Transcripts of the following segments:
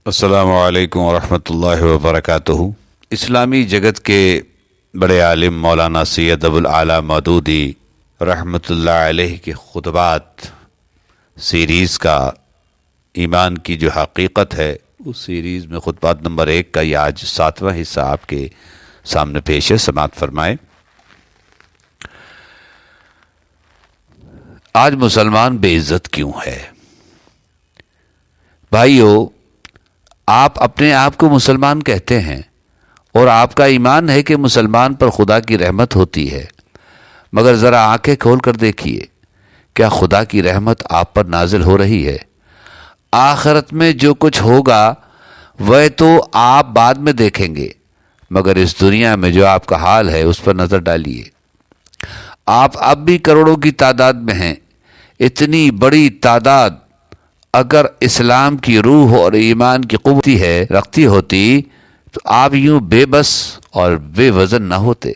السلام علیکم ورحمۃ اللہ وبرکاتہ۔ اسلامی جگت کے بڑے عالم مولانا سید ابوالعلا مودودی رحمۃ اللہ علیہ کے خطبات سیریز کا ایمان کی جو حقیقت ہے، اس سیریز میں خطبات نمبر 1 کا یہ آج 7واں حصہ آپ کے سامنے پیش ہے، سماعت فرمائیں۔ آج مسلمان بے عزت کیوں ہے؟ بھائیو، آپ اپنے آپ کو مسلمان کہتے ہیں اور آپ کا ایمان ہے کہ مسلمان پر خدا کی رحمت ہوتی ہے، مگر ذرا آنکھیں کھول کر دیکھیے، کیا خدا کی رحمت آپ پر نازل ہو رہی ہے؟ آخرت میں جو کچھ ہوگا وہ تو آپ بعد میں دیکھیں گے، مگر اس دنیا میں جو آپ کا حال ہے اس پر نظر ڈالیے۔ آپ اب بھی کروڑوں کی تعداد میں ہیں۔ اتنی بڑی تعداد اگر اسلام کی روح اور ایمان کی قوت رکھتی ہوتی تو آپ یوں بے بس اور بے وزن نہ ہوتے،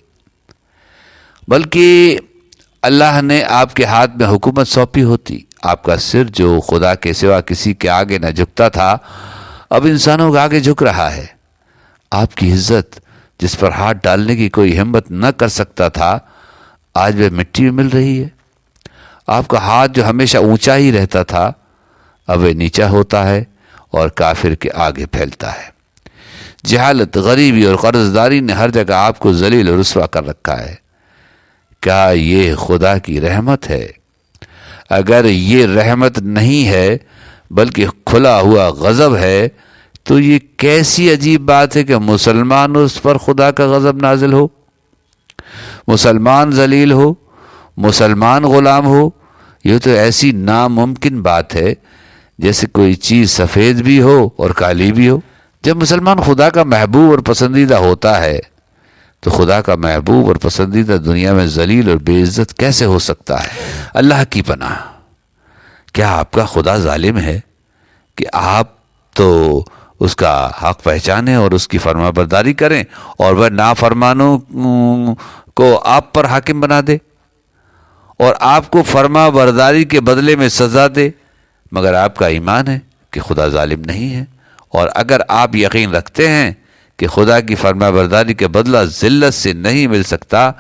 بلکہ اللہ نے آپ کے ہاتھ میں حکومت سونپی ہوتی۔ آپ کا سر جو خدا کے سوا کسی کے آگے نہ جھکتا تھا، اب انسانوں کے آگے جھک رہا ہے۔ آپ کی عزت جس پر ہاتھ ڈالنے کی کوئی ہمت نہ کر سکتا تھا، آج وہ مٹی میں مل رہی ہے۔ آپ کا ہاتھ جو ہمیشہ اونچا ہی رہتا تھا، اب وہ نیچا ہوتا ہے اور کافر کے آگے پھیلتا ہے۔ جہالت، غریبی اور قرض داری نے ہر جگہ آپ کو ذلیل و رسوا کر رکھا ہے۔ کیا یہ خدا کی رحمت ہے؟ اگر یہ رحمت نہیں ہے بلکہ کھلا ہوا غضب ہے، تو یہ کیسی عجیب بات ہے کہ مسلمان اس پر خدا کا غضب نازل ہو، مسلمان ذلیل ہو، مسلمان غلام ہو۔ یہ تو ایسی ناممکن بات ہے جیسے کوئی چیز سفید بھی ہو اور کالی بھی ہو۔ جب مسلمان خدا کا محبوب اور پسندیدہ ہوتا ہے تو خدا کا محبوب اور پسندیدہ دنیا میں ذلیل اور بے عزت کیسے ہو سکتا ہے؟ اللہ کی پناہ، کیا آپ کا خدا ظالم ہے کہ آپ تو اس کا حق پہچانیں اور اس کی فرما برداری کریں، اور وہ نافرمانوں کو آپ پر حاکم بنا دے اور آپ کو فرما برداری کے بدلے میں سزا دے؟ مگر آپ کا ایمان ہے کہ خدا ظالم نہیں ہے، اور اگر آپ یقین رکھتے ہیں کہ خدا کی فرما برداری کے بدلہ ذلت سے نہیں مل سکتا،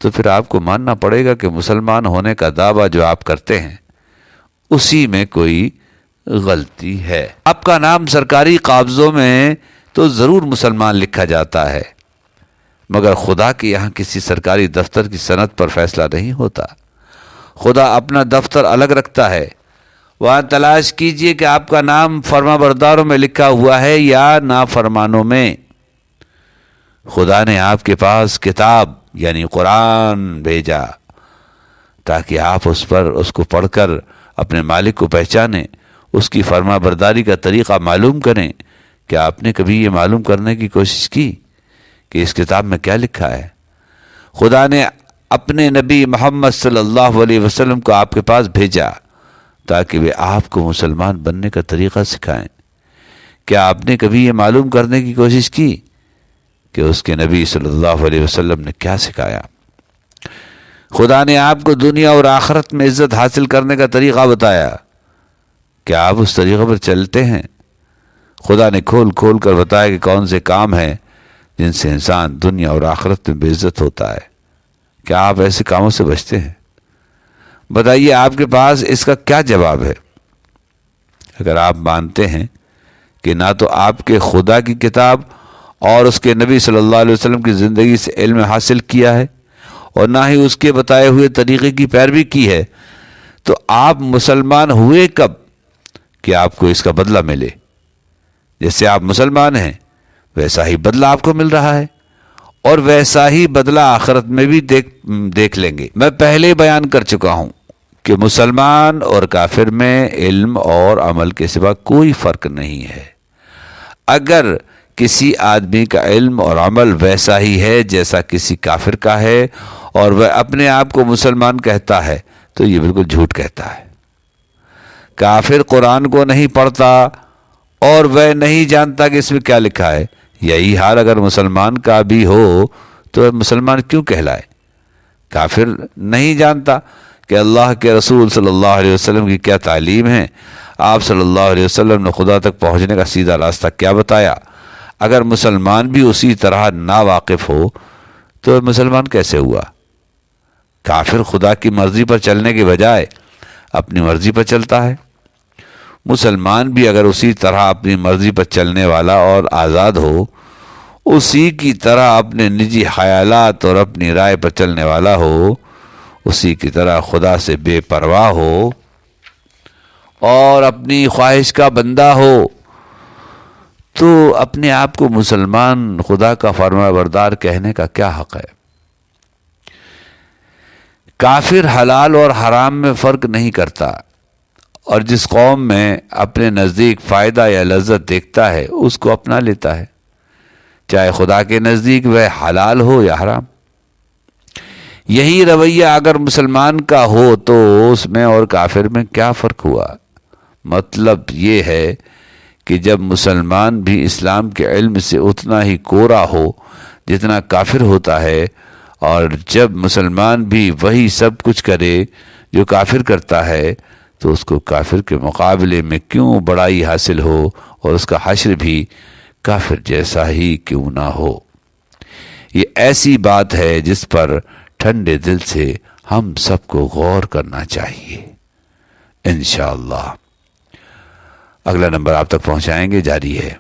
تو پھر آپ کو ماننا پڑے گا کہ مسلمان ہونے کا دعویٰ جو آپ کرتے ہیں اسی میں کوئی غلطی ہے۔ آپ کا نام سرکاری قابضوں میں تو ضرور مسلمان لکھا جاتا ہے، مگر خدا کے یہاں کسی سرکاری دفتر کی سند پر فیصلہ نہیں ہوتا۔ خدا اپنا دفتر الگ رکھتا ہے، وہاں تلاش کیجئے کہ آپ کا نام فرما برداروں میں لکھا ہوا ہے یا نافرمانوں میں۔ خدا نے آپ کے پاس کتاب یعنی قرآن بھیجا تاکہ آپ اس کو پڑھ کر اپنے مالک کو پہچانیں، اس کی فرما برداری کا طریقہ معلوم کریں۔ کیا آپ نے کبھی یہ معلوم کرنے کی کوشش کی کہ اس کتاب میں کیا لکھا ہے؟ خدا نے اپنے نبی محمد صلی اللہ علیہ وسلم کو آپ کے پاس بھیجا تاکہ وہ آپ کو مسلمان بننے کا طریقہ سکھائیں۔ کیا آپ نے کبھی یہ معلوم کرنے کی کوشش کی کہ اس کے نبی صلی اللہ علیہ وسلم نے کیا سکھایا؟ خدا نے آپ کو دنیا اور آخرت میں عزت حاصل کرنے کا طریقہ بتایا۔ کیا آپ اس طریقے پر چلتے ہیں؟ خدا نے کھول کھول کر بتایا کہ کون سے کام ہیں جن سے انسان دنیا اور آخرت میں بے عزت ہوتا ہے۔ کیا آپ ایسے کاموں سے بچتے ہیں؟ بتائیے، آپ کے پاس اس کا کیا جواب ہے؟ اگر آپ مانتے ہیں کہ نہ تو آپ کے خدا کی کتاب اور اس کے نبی صلی اللہ علیہ وسلم کی زندگی سے علم حاصل کیا ہے اور نہ ہی اس کے بتائے ہوئے طریقے کی پیروی کی ہے، تو آپ مسلمان ہوئے کب کہ آپ کو اس کا بدلہ ملے؟ جیسے آپ مسلمان ہیں ویسا ہی بدلہ آپ کو مل رہا ہے، اور ویسا ہی بدلہ آخرت میں بھی دیکھ لیں گے۔ میں پہلے بیان کر چکا ہوں کہ مسلمان اور کافر میں علم اور عمل کے سوا کوئی فرق نہیں ہے۔ اگر کسی آدمی کا علم اور عمل ویسا ہی ہے جیسا کسی کافر کا ہے، اور وہ اپنے آپ کو مسلمان کہتا ہے، تو یہ بالکل جھوٹ کہتا ہے۔ کافر قرآن کو نہیں پڑھتا اور وہ نہیں جانتا کہ اس میں کیا لکھا ہے۔ یہی حال اگر مسلمان کا بھی ہو تو مسلمان کیوں کہلائے؟ کافر نہیں جانتا کہ اللہ کے رسول صلی اللہ علیہ وسلم کی کیا تعلیم ہے، آپ صلی اللہ علیہ وسلم نے خدا تک پہنچنے کا سیدھا راستہ کیا بتایا؟ اگر مسلمان بھی اسی طرح نا واقف ہو تو مسلمان کیسے ہوا؟ کافر خدا کی مرضی پر چلنے کے بجائے اپنی مرضی پر چلتا ہے۔ مسلمان بھی اگر اسی طرح اپنی مرضی پر چلنے والا اور آزاد ہو، اسی کی طرح اپنے نجی خیالات اور اپنی رائے پر چلنے والا ہو، اسی کی طرح خدا سے بے پرواہ ہو اور اپنی خواہش کا بندہ ہو، تو اپنے آپ کو مسلمان، خدا کا فرما بردار کہنے کا کیا حق ہے؟ کافر حلال اور حرام میں فرق نہیں کرتا، اور جس قوم میں اپنے نزدیک فائدہ یا لذت دیکھتا ہے اس کو اپنا لیتا ہے، چاہے خدا کے نزدیک وہ حلال ہو یا حرام۔ یہی رویہ اگر مسلمان کا ہو تو اس میں اور کافر میں کیا فرق ہوا؟ مطلب یہ ہے کہ جب مسلمان بھی اسلام کے علم سے اتنا ہی کورا ہو جتنا کافر ہوتا ہے، اور جب مسلمان بھی وہی سب کچھ کرے جو کافر کرتا ہے، تو اس کو کافر کے مقابلے میں کیوں بڑائی حاصل ہو اور اس کا حشر بھی کافر جیسا ہی کیوں نہ ہو؟ یہ ایسی بات ہے جس پر ٹھنڈے دل سے ہم سب کو غور کرنا چاہیے۔ انشاءاللہ اگلا نمبر آپ تک پہنچائیں گے، جاری ہے۔